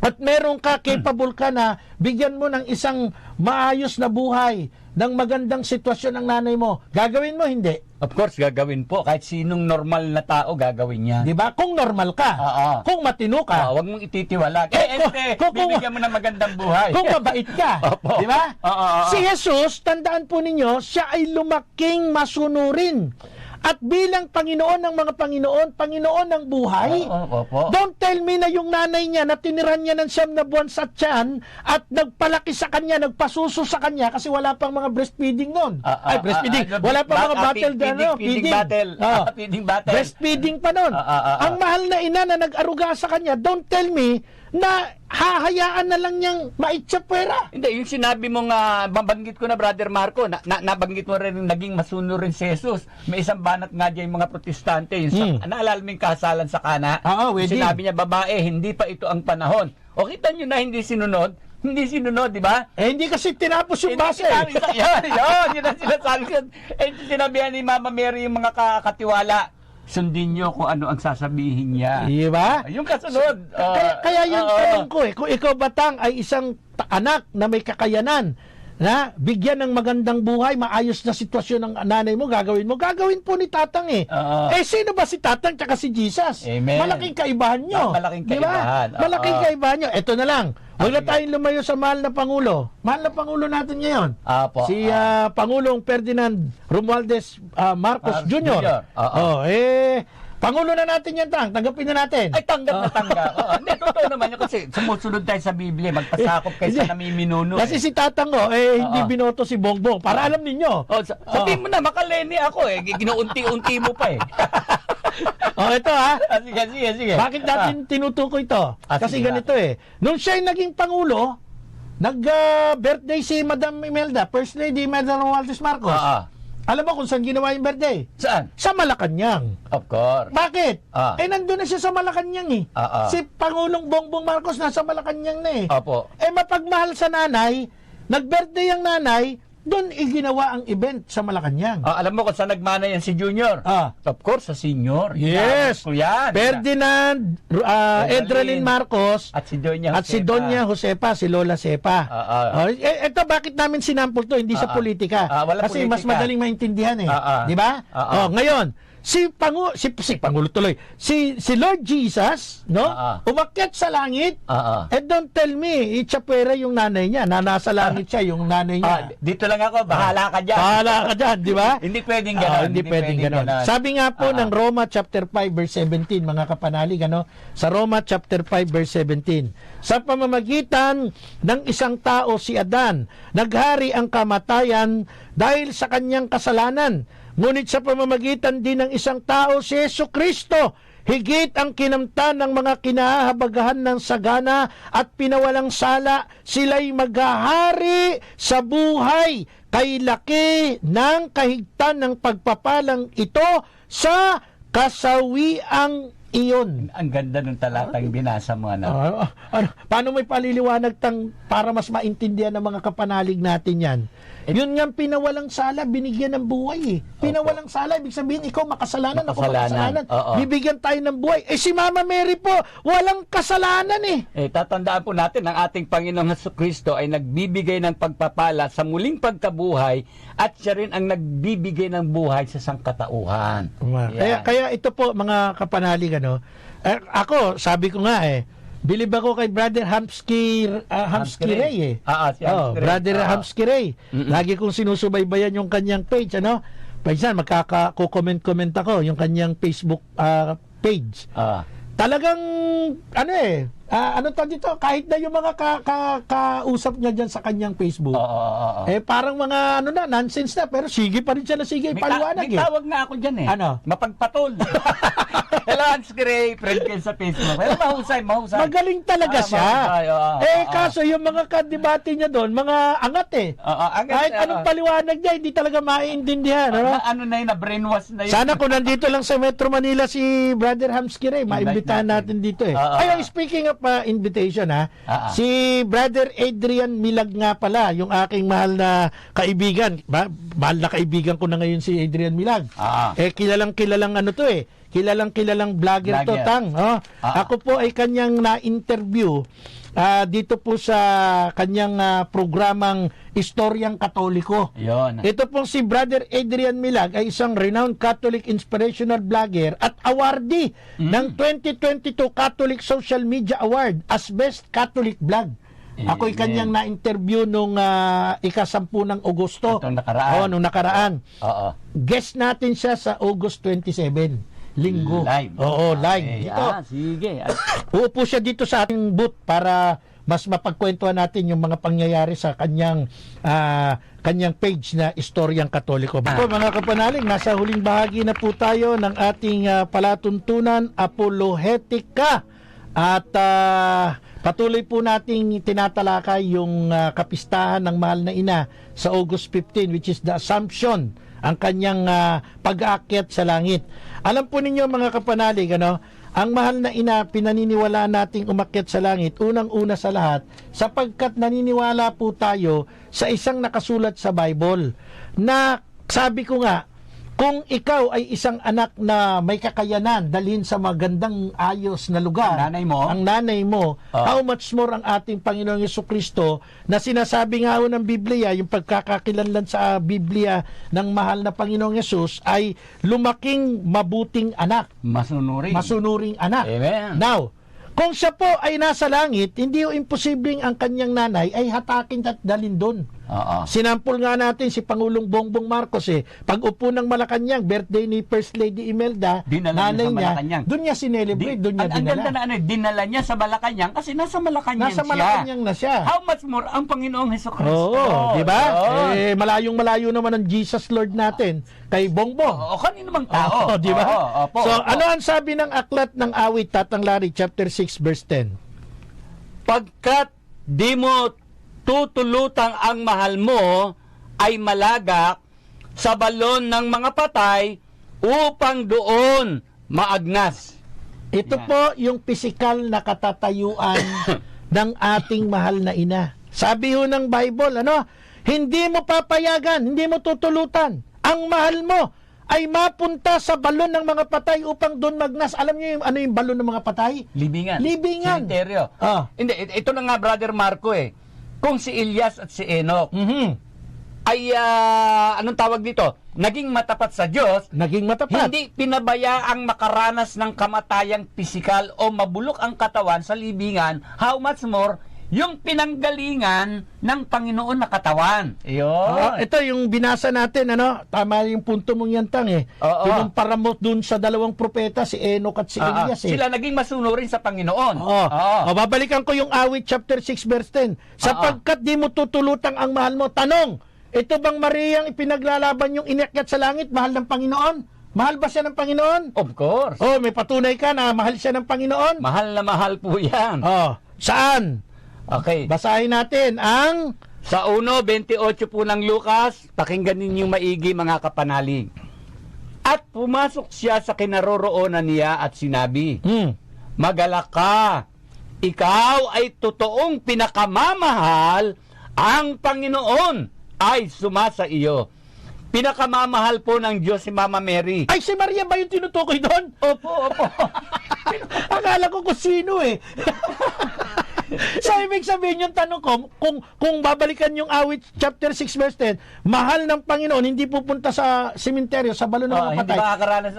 Speaker 1: at meron ka, capable ka na bigyan mo ng isang maayos na buhay, ng magandang sitwasyon ng nanay mo, gagawin mo, hindi?
Speaker 2: Of course, gagawin po. Kahit sinong normal na tao, gagawin niya.
Speaker 1: Di ba? Kung normal ka, kung matino ka,
Speaker 2: huwag mong ititiwala. Bibigyan mo ng magandang buhay.
Speaker 1: Kung mabait ka, di ba? Si Jesus, tandaan po ninyo, siya ay lumaking masunurin. At bilang Panginoon ng mga Panginoon, Panginoon ng buhay, don't tell me na yung nanay niya na tiniran niya ng 9 na buwan sa tiyan at nagpalaki sa kanya, nagpasuso sa kanya kasi wala pang mga breastfeeding noon. Breastfeeding. Wala pang mga
Speaker 2: feeding battle.
Speaker 1: Breastfeeding pa noon. Ang mahal na ina na nag-aruga sa kanya, don't tell me na hahayaan na lang niyang maitsapwera.
Speaker 2: Hindi, yung sinabi mo nga, mabanggit ko na, Brother Marco, nabanggit mo rin naging masuno rin si Jesus. May isang banat nga dyan yung mga protestante. Naalala mo yung kasalan sa Kana? Sinabi niya, babae, hindi pa ito ang panahon. O kita nyo na hindi sinunod? Hindi sinunod, di ba?
Speaker 1: Hindi kasi tinapos yung base.
Speaker 2: Yun ang sinasabi ko. Sinabihan ni Mama Mary yung mga katiwala. Sundin nyo kung ano ang sasabihin niya.
Speaker 1: Di ba?
Speaker 2: Yung kasunod.
Speaker 1: Kaya yung tanong ko kung ikaw, Batang, ay isang anak na may kakayanan, na bigyan ng magandang buhay, maayos na sitwasyon ng nanay mo, gagawin po ni Tatang eh. Sino ba si Tatang tsaka si Jesus?
Speaker 2: Amen.
Speaker 1: Malaking kaibahan nyo.
Speaker 2: Malaking kaibahan.
Speaker 1: Malaking kaibahan nyo. Ito na lang. Huwag na tayong lumayo sa mahal na Pangulo. Mahal na Pangulo natin ngayon. Si Pangulong Ferdinand Romualdez Marcos Jr. Pangulo na natin yan, Tang. Tanggapin na natin.
Speaker 2: Ay, tanggap na tanggap. Hindi, totoo naman yun kasi sumusunod tayo sa Biblia. Magpasakop kaysa namiminuno.
Speaker 1: Kasi si Tatang hindi binoto si Bongbong. Para alam ninyo.
Speaker 2: Sabihin mo na, makaleni ako ginuunti-unti mo pa
Speaker 1: ito
Speaker 2: Sige.
Speaker 1: Bakit natin tinutukoy ito? Kasi ganito Nung siya naging Pangulo, nag-birthday si Madam Imelda, First Lady Imelda Romualdez Marcos. Alam mo kung saan ginawa yung birthday?
Speaker 2: Saan?
Speaker 1: Sa Malacanang.
Speaker 2: Of course.
Speaker 1: Bakit?
Speaker 2: Nandun
Speaker 1: na siya sa Malacanang eh. Si Pangulong Bongbong Marcos nasa Malacanang na eh.
Speaker 2: Opo.
Speaker 1: Mapagmahal sa nanay, nag-birthday ang nanay, doon iginawa ang event sa Malacanang.
Speaker 2: Alam mo kung saan nagmana yan si Junior? Of course, sa senior.
Speaker 1: Yes.
Speaker 2: Yan.
Speaker 1: Ferdinand, Edralyn Marcos,
Speaker 2: at si Doña
Speaker 1: at si Doña Josepa, si Lola Sepa. Ito, bakit namin sinample to? Hindi sa politika. Kasi
Speaker 2: politika.
Speaker 1: mas madaling maintindihan eh. Di ba? Ngayon, si Pangulo tuloy. Si Lord Jesus, no? Umakyat sa langit. Don't tell me, itchapwera yung nanay niya. Nasa langit siya, yung nanay niya.
Speaker 2: Dito lang ako, bahala ka dyan.
Speaker 1: Bahala ka dyan, di ba?
Speaker 2: Hindi pwedeng gano'n.
Speaker 1: Hindi pwedeng gano'n. Sabi nga po ng Roma chapter 5 verse 17, mga kapanalig, ano? Sa Roma chapter 5 verse 17. Sa pamamagitan ng isang tao, si Adan, naghari ang kamatayan dahil sa kanyang kasalanan. Ngunit sa pamamagitan din ng isang tao, si Jesucristo, higit ang kinamtan ng mga kinahabagahan ng sagana at pinawalang sala, sila'y maghahari sa buhay kay laki ng kahigtan ng pagpapalang ito sa kasawiang iyon.
Speaker 2: Ang ganda ng talatang binasa mo, ano?
Speaker 1: Paano may paliliwanag para mas maintindihan ng mga kapanalig natin yan? Yun nga pinawalang sala, binigyan ng buhay eh. Pinawalang sala, ibig sabihin ikaw makasalanan, ako makasalanan. Bibigyan tayo ng buhay. Si Mama Mary po, walang kasalanan eh.
Speaker 2: Tatandaan po natin, ang ating Panginoong Jesucristo ay nagbibigay ng pagpapala sa muling pagkabuhay at siya rin ang nagbibigay ng buhay sa sangkatauhan.
Speaker 1: Kaya ito po mga kapanalig, ano, ako, sabi ko nga bilib ako kay Brother Hamsky Ray eh.
Speaker 2: Si Hamsky Ray.
Speaker 1: Brother Hamsky Ray. Lagi kong sinusubaybayan yung kanyang page, ano? Paisan, magkaka-comment ako yung kanyang Facebook page. Talagang, ano to dito, kahit na yung mga kausap niya dyan sa kanyang Facebook, parang mga, nonsense na, pero sige pa rin siya na sige, paliwanag
Speaker 2: may tawag na ako dyan eh.
Speaker 1: Ano?
Speaker 2: Mapagpatol. Hello, Hans Gray, friend kayo sa Facebook. Pero mahusay.
Speaker 1: Magaling talaga siya. Kaso yung mga kadebate niya doon, mga angat eh. Kahit anong paliwanag niya, hindi talaga maiintindihan.
Speaker 2: Ano na yun, na-brainwash na yun.
Speaker 1: Sana kung nandito lang sa Metro Manila si Brother Hamsky Ray, maimbitahan natin dito eh. Speaking of invitation si Brother Adrian Milag nga pala, yung aking mahal na kaibigan. Mahal na kaibigan ko na ngayon si Adrian Milag. Kilalang vlogger to, Tang. Ako po ay kanyang na-interview dito po sa kanyang programang Istoryang Katoliko.
Speaker 2: Yun.
Speaker 1: Ito pong si Brother Adrian Milag ay isang renowned Catholic inspirational vlogger at awardee ng 2022 Catholic Social Media Award as Best Catholic Vlog. Ako'y kanyang na-interview nung ika-10 ng Agosto. Nung nakaraan. Guest natin siya sa August 27. Linggo.
Speaker 2: Live.
Speaker 1: Live. Dito.
Speaker 2: Sige.
Speaker 1: Uupo siya dito sa ating booth para mas mapagkwentuhan natin yung mga pangyayari sa kanyang page na Istoryang Katoliko. Mga kapanalig, nasa huling bahagi na po tayo ng ating palatuntunan Apolohetika. At patuloy po nating tinatalakay yung kapistahan ng Mahal na Ina sa August 15, which is the Assumption, ang kanyang pag-aakyat sa langit. Alam po ninyo mga kapanalig, ang Mahal na Ina, pinaniniwala nating umakyat sa langit, unang-una sa lahat, sapagkat naniniwala po tayo sa isang nakasulat sa Bible, na sabi ko nga, kung ikaw ay isang anak na may kakayanan dalhin sa magandang ayos na lugar, ang nanay mo, how much more ang ating Panginoong Jesucristo na sinasabi nga ng Biblia, yung pagkakakilanlan sa Biblia ng mahal na Panginoong Jesus ay lumaking mabuting anak. Masunuring anak.
Speaker 2: Amen.
Speaker 1: Now, kung siya po ay nasa langit, hindi yung imposibleng ang kanyang nanay ay hatakin at dalhin doon. Sinampol nga natin si Pangulong Bongbong Marcos Pag upo ng Malacanang, birthday ni First Lady Imelda, nanay niya, doon niya sinelebrate, doon niya dinala.
Speaker 2: Ang ganda na dinala niya sa Malacanang kasi nasa Malacanang
Speaker 1: na siya.
Speaker 2: How much more ang Panginoong Jesucristo?
Speaker 1: Di ba? Malayong-malayo naman ang Jesus Lord natin kay Bongbong.
Speaker 2: Kanino mang tao.
Speaker 1: Di ba? Ano ang sabi ng aklat ng awit, Tatang Larry, chapter 6, verse 10?
Speaker 2: Pagkat di mo tutulutang ang mahal mo ay malagak sa balon ng mga patay upang doon maagnas.
Speaker 1: Ito po yung pisikal na katatayuan ng ating mahal na ina. Sabi ho ng Bible, hindi mo papayagan, hindi mo tutulutan. Ang mahal mo ay mapunta sa balon ng mga patay upang doon magnas. Alam niyo ano yung balon ng mga patay?
Speaker 2: Libingan.
Speaker 1: Libingan.
Speaker 2: Cemeteryo. Hindi, ito na nga, Brother Marco Kung si Elias at si Enoch ay, anong tawag dito? Naging matapat sa Diyos.
Speaker 1: Naging matapat.
Speaker 2: Hindi pinabayaang makaranas ng kamatayang pisikal o mabulok ang katawan sa libingan. How much more yung pinanggalingan ng Panginoon na katawan.
Speaker 1: Ito yung binasa natin, tama yung punto mong yan, Tang, Kinumpara mo dun sa dalawang propeta, si Enoch at si Elias.
Speaker 2: Sila naging masunurin sa Panginoon.
Speaker 1: Babalikan ko yung Awit chapter 6 verse 10. Sapagkat di mo tutulutang ang mahal mo. Tanong, ito bang Mariang ipinaglalaban yung inakyat sa langit, mahal ng Panginoon? Mahal ba siya ng Panginoon?
Speaker 2: Of course.
Speaker 1: May patunay ka na mahal siya ng Panginoon?
Speaker 2: Mahal na mahal po yan.
Speaker 1: Saan?
Speaker 2: Okay.
Speaker 1: Basahin natin ang
Speaker 2: sa 1:28 po ng Lucas, pakinggan ninyong maigi mga kapanalig. At pumasok siya sa kinaroroonan niya at sinabi, Magalak ka, ikaw ay totoong pinakamamahal, ang Panginoon ay sumasa iyo. Pinakamamahal po ng Diyos si Mama Mary.
Speaker 1: Ay, si Maria ba yung tinutukoy doon?
Speaker 2: Opo.
Speaker 1: Akala ko kung sino So, ibig sabihin yung tanong ko, kung babalikan yung Awit chapter 6 verse 10, mahal ng Panginoon, hindi pupunta sa sementeryo, sa balon ng mga patay.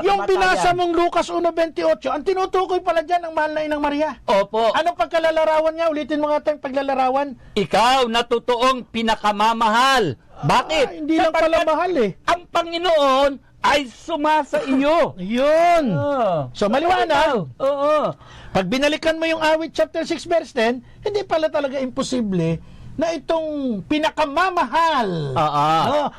Speaker 1: Yung binasa mong Lucas 1:28, ang tinutukoy pala dyan ang mahal na inang Maria.
Speaker 2: Opo.
Speaker 1: Anong pagkalalarawan niya? Ulitin mo nga tayong paglalarawan.
Speaker 2: Ikaw na totoong pinakamamahal. Bakit?
Speaker 1: Hindi lang pala mahal
Speaker 2: Ang Panginoon ay sumasa iyo.
Speaker 1: Yun. So, maliwanag.
Speaker 2: Oo.
Speaker 1: Pag binalikan mo yung Awit chapter 6 verse 10, hindi pala talaga imposible na itong pinakamamahal,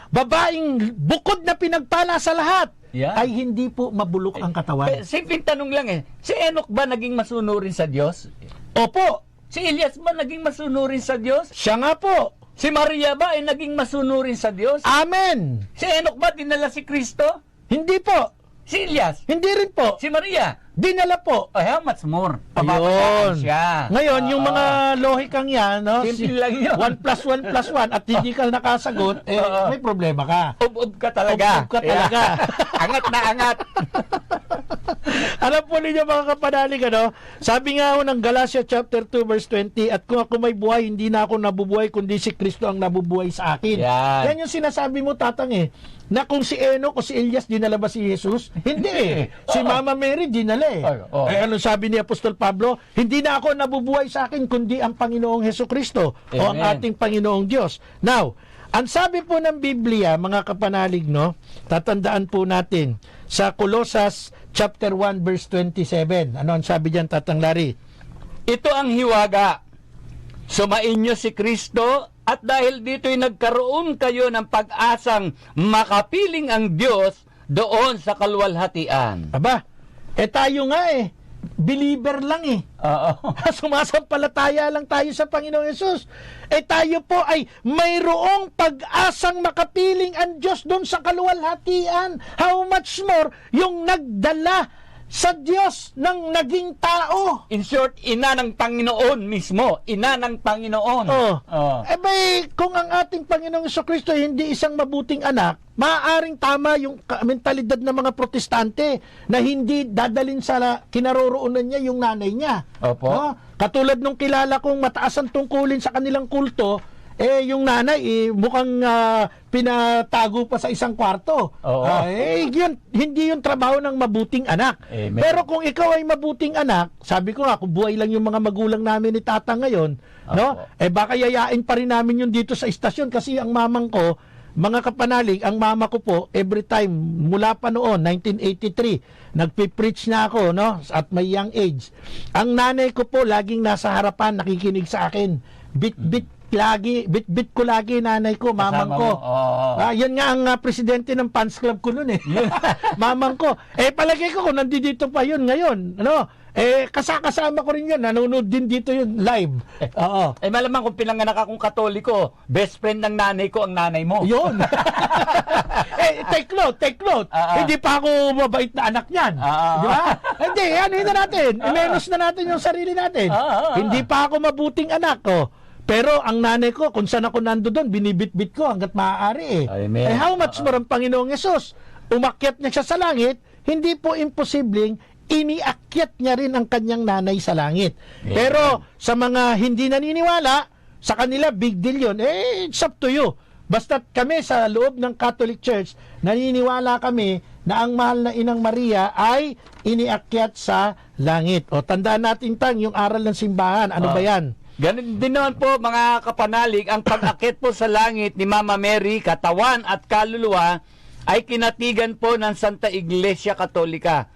Speaker 1: babaeng bukod na pinagpala sa lahat, ay hindi po mabulok ang katawan.
Speaker 2: Simpleng tanong lang si Enoch ba naging masunurin sa Diyos?
Speaker 1: Opo.
Speaker 2: Si Elias ba naging masunurin sa Diyos?
Speaker 1: Siya nga po.
Speaker 2: Si Maria ba ay naging masunurin sa Diyos?
Speaker 1: Amen.
Speaker 2: Si Enoch ba dinala si Kristo?
Speaker 1: Hindi po.
Speaker 2: Si Elias?
Speaker 1: Hindi rin po.
Speaker 2: Si Maria?
Speaker 1: Dinala po.
Speaker 2: How much more?
Speaker 1: Ayun.
Speaker 2: Siya.
Speaker 1: Ngayon, yung mga lohikang yan,
Speaker 2: simple lang yun.
Speaker 1: 1 plus 1 plus 1 at hindi ka nakasagot, may problema ka.
Speaker 2: Ub ka talaga.
Speaker 1: Ub ka talaga.
Speaker 2: Angat na angat.
Speaker 1: Alam po ninyo mga kapanalig, sabi nga ng Galatia chapter 2 verse 20, at kung ako may buhay, hindi na ako nabubuhay, kundi si Kristo ang nabubuhay sa akin. Yan yung sinasabi mo, Tatang, na kung si Enoch o si Elias, dinala ba si Jesus? Hindi Si Mama Mary, dinala ano sabi ni Apostol Pablo? Hindi na ako nabubuhay sa akin, kundi ang Panginoong Hesukristo o ang ating Panginoong Diyos. Now, ang sabi po ng Biblia, mga kapanalig, tatandaan po natin, sa Colosas chapter 1 verse 27. Ano ang sabi diyan, Tatang Larry?
Speaker 2: Ito ang hiwaga. Sumainyo si Kristo, at dahil dito'y nagkaroon kayo ng pag-asang makapiling ang Diyos doon sa kaluwalhatian.
Speaker 1: Aba, tayo nga believer lang Sumasampalataya lang tayo sa Panginoong Yesus. Tayo po ay mayroong pag-asang makapiling ang Diyos doon sa kaluwalhatian. How much more yung nagdala sa Diyos ng naging tao.
Speaker 2: In short, ina ng Panginoon mismo. Ina ng Panginoon.
Speaker 1: Kung ang ating Panginoong Jesucristo hindi isang mabuting anak, maaaring tama yung mentalidad ng mga protestante na hindi dadalin sa kinaroroonan niya yung nanay niya.
Speaker 2: Opo.
Speaker 1: Katulad nung kilala kong mataas ang tungkulin sa kanilang kulto, yung nanay mukhang pinatago pa sa isang kwarto. Yun, hindi yung trabaho ng mabuting anak.
Speaker 2: Amen.
Speaker 1: Pero kung ikaw ay mabuting anak, sabi ko nga, kung buhay lang yung mga magulang namin ni Tata ngayon, baka yayain pa rin namin yun dito sa istasyon kasi ang mamang ko, mga kapanalig, ang mama ko po, every time, mula pa noon, 1983, nagpipreach na ako, at my young age. Ang nanay ko po, laging nasa harapan, nakikinig sa akin. Bit-bit ko lagi nanay ko, mamang ko. Yan nga ang presidente ng fans club ko noon Mamang ko. Palagay ko kung nandito pa yun ngayon, Kasama ko rin yun. Nanonood din dito yun live. Oo.
Speaker 2: Malamang kung pinanganak akong Katoliko, best friend ng nanay ko ang nanay mo.
Speaker 1: Yun. Take note. Hindi pa ako mabait na anak niyan. Di ba? Hindi, ano na natin? I-menos na natin yung sarili natin. Hindi pa ako mabuting anak ko. Pero ang nanay ko, kung saan ako nando doon, binibit-bit ko hanggat maaari how much more ang Panginoong Yesus? Umakyat niya siya sa langit, hindi po imposibleng iniakyat niya rin ang kanyang nanay sa langit. Pero sa mga hindi naniniwala, sa kanila big deal yun. It's up to you. Basta't kami sa loob ng Catholic Church, naniniwala kami na ang mahal na Inang Maria ay iniakyat sa langit. O tandaan natin yung aral ng simbahan. Ano ba yan?
Speaker 2: Ganun din naman po mga kapanalig, ang pag-akit po sa langit ni Mama Mary, katawan at kaluluwa, ay kinatigan po ng Santa Iglesia Katolika.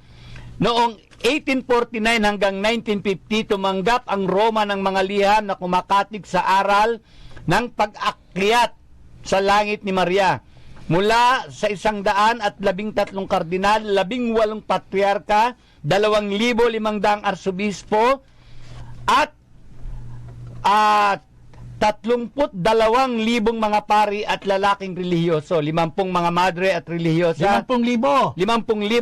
Speaker 2: Noong 1849 hanggang 1950, tumanggap ang Roma ng mga liham na kumakatig sa aral ng pag-akyat sa langit ni Maria. Mula sa 113 kardinal, 18 patriarka, 2,500 arsobispo, at 32,000 mga pari at lalaking relihiyoso, 50 mga madre at relihiyosa,
Speaker 1: 50,000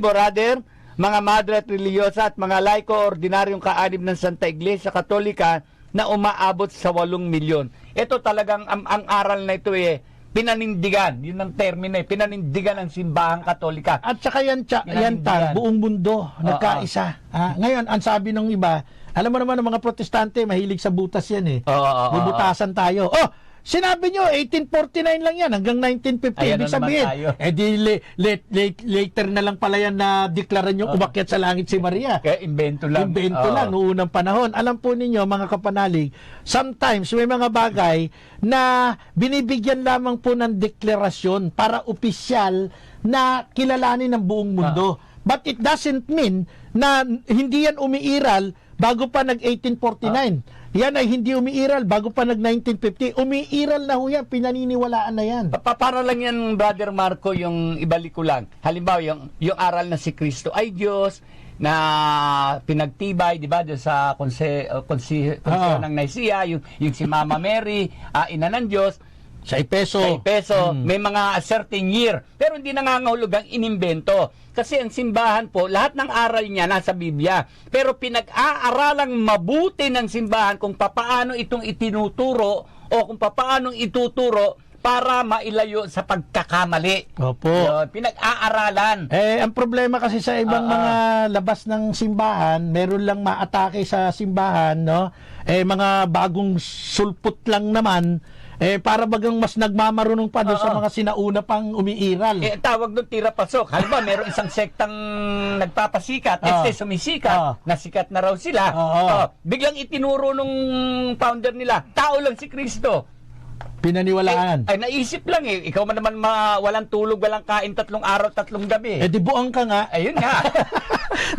Speaker 2: rather, mga madre at relihiyosa at mga laiko ordinaryong kaanib ng Santa Iglesia Katolika na umaabot sa 8 milyon. Ito talagang ang aral na ito pinanindigan, yun ang termino pinanindigan ng simbahang Katolika.
Speaker 1: At saka yan buong mundo nagkaisa. Ngayon, ang sabi ng iba, alam mo naman ng mga protestante, mahilig sa butas yan bubutasan tayo. Sinabi nyo, 1849 lang yan, hanggang 1950. Ibig sabihin, later na lang pala yan na deklaran yung umakyat sa langit si Maria.
Speaker 2: Kaya invento lang.
Speaker 1: Noong unang panahon. Alam po ninyo, mga kapanalig, sometimes may mga bagay na binibigyan lamang po ng deklarasyon para opisyal na kilalanin ng buong mundo. But it doesn't mean na hindi yan umiiral bago pa nag-1849. Yan ay hindi umiiral bago pa nag-1950. Umiiral na ho yan, pinaniniwalaan na yan.
Speaker 2: Para lang yan, Brother Marco, yung ibalik ko lang. Halimbawa, yung aral na si Kristo ay Diyos, na pinagtibay, di ba, sa konsehon ng Nicaea, yung si Mama Mary, ina ng Diyos,
Speaker 1: sa Epeso.
Speaker 2: May mga certain year. Pero hindi nangangahulugang inimbento. Kasi ang simbahan po, lahat ng aral niya nasa Biblia. Pero pinag-aaralang mabuti ng simbahan kung papaano itong itinuturo o kung papaano ituturo para mailayo sa pagkakamali.
Speaker 1: Opo.
Speaker 2: Pinag-aaralan.
Speaker 1: Ang problema kasi sa ibang mga labas ng simbahan, meron lang maatake sa simbahan, no? Mga bagong sulpot lang naman, para bagang mas nagmamarunong pa doon sa mga sinauna pang umiiral.
Speaker 2: Tawag doon tira pasok. Halimbawa, meron isang sektang nagpapasikat, sumisikat, nasikat na raw sila. Biglang itinuro nung founder nila, tao lang si Kristo.
Speaker 1: Pinaniwalaan.
Speaker 2: Naisip lang Ikaw man naman walang tulog, walang kain, 3 araw, 3 gabi.
Speaker 1: Di buang ka nga.
Speaker 2: Ayun nga.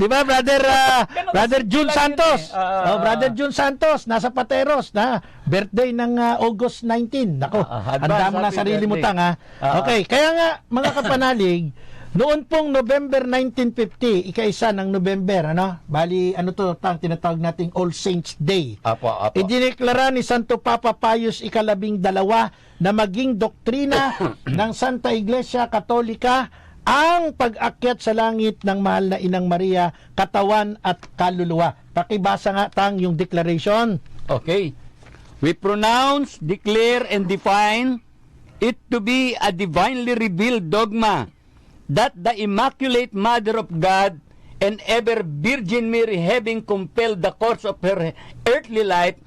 Speaker 1: Di ba, Brother June Santos? Brother June Santos, nasa Pateros, na birthday ng August 19. Nako, handa mo na sarili mo tanga. Okay, kaya nga, mga kapanalig, noon pong November 1950, ika-1 ng November, bali, tinatawag nating All Saints Day. Idineklara ni Santo Papa Pius ika-12 na maging doktrina ng Santa Iglesia Katolika ang pag-akyat sa langit ng mahal na Inang Maria, katawan at kaluluwa. Pakibasa nga yung declaration.
Speaker 2: Okay. We pronounce, declare, and define it to be a divinely revealed dogma that the Immaculate Mother of God and ever Virgin Mary, having compelled the course of her earthly life,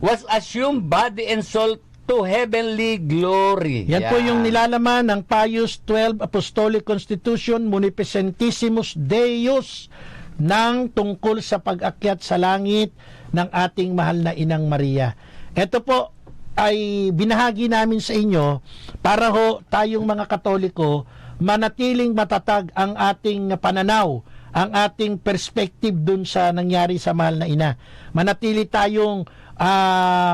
Speaker 2: was assumed body and soul to heavenly glory.
Speaker 1: Yan po yung nilalaman ng Pius XII Apostolic Constitution Munificentissimus Deus ng tungkol sa pag-akyat sa langit ng ating mahal na Inang Maria. Ito po ay binahagi namin sa inyo para tayong mga Katoliko manatiling matatag ang ating pananaw, ang ating perspective dun sa nangyari sa mahal na ina. Manatili tayong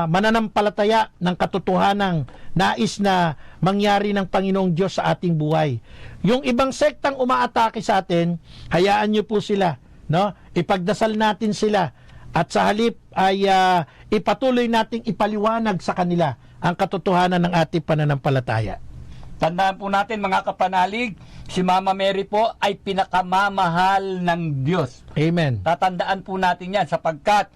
Speaker 1: mananampalataya ng katotohanang nais na mangyari ng Panginoong Diyos sa ating buhay. Yung ibang sektang umaatake sa atin, hayaan nyo po sila. no? Ipagdasal natin sila at sa halip ay ipatuloy nating ipaliwanag sa kanila ang katotohanan ng ating pananampalataya.
Speaker 2: Tandaan po natin mga kapanalig, si Mama Mary po ay pinakamamahal ng Diyos.
Speaker 1: Amen.
Speaker 2: Tatandaan po natin yan sapagkat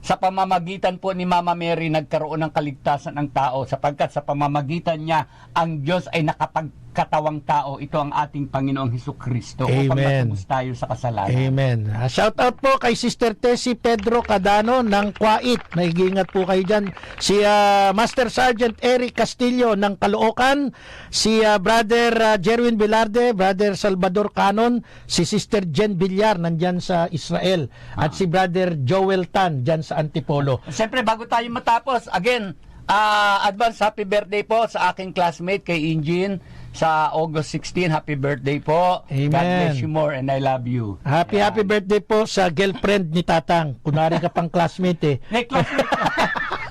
Speaker 2: sa pamamagitan po ni Mama Mary nagkaroon ng kaligtasan ng tao, sapagkat sa pamamagitan niya ang Diyos ay nakapagkatawang tao. Ito ang ating Panginoong Hesukristo upang
Speaker 1: Amen.
Speaker 2: matubos tayo sa kasalanan.
Speaker 1: Amen. Shout out po kay Sister Tessie Pedro Cadano ng Kuwait. Nag-iingat po kayo dyan. Si Master Sergeant Eric Castillo ng Caloocan, si Brother Jerwin Velarde, Brother Salvador Canon, si Sister Jen Villar nandyan sa Israel, at si Brother Joel Tan dyan sa Antipolo.
Speaker 2: Siyempre, bago tayo matapos, again, advance happy birthday po sa aking classmate kay Injin sa August 16. Happy birthday po.
Speaker 1: Amen.
Speaker 2: God bless you more and I love you.
Speaker 1: Happy birthday po sa girlfriend ni Tatang. Kunwari ka pang classmate eh.
Speaker 2: May classmate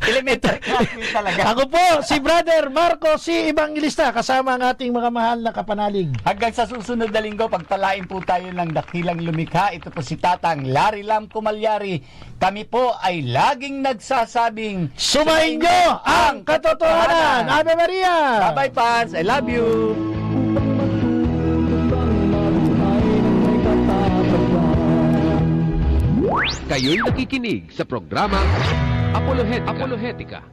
Speaker 2: elementary classmate talaga.
Speaker 1: Ako po, si Brother Marco C. Evangelista, kasama ang ating mga mahal na kapanalig.
Speaker 2: Hanggang sa susunod na linggo, pagpalain po tayo ng dakilang lumikha. Ito po si Tatang Larry Lam Kumalyari. Kami po ay laging nagsasabing,
Speaker 1: Sumainyo ang katotohanan! Ave Maria!
Speaker 2: Bye-bye, fans! I love you!
Speaker 3: Kayo'y nakikinig sa programang Apolohetica.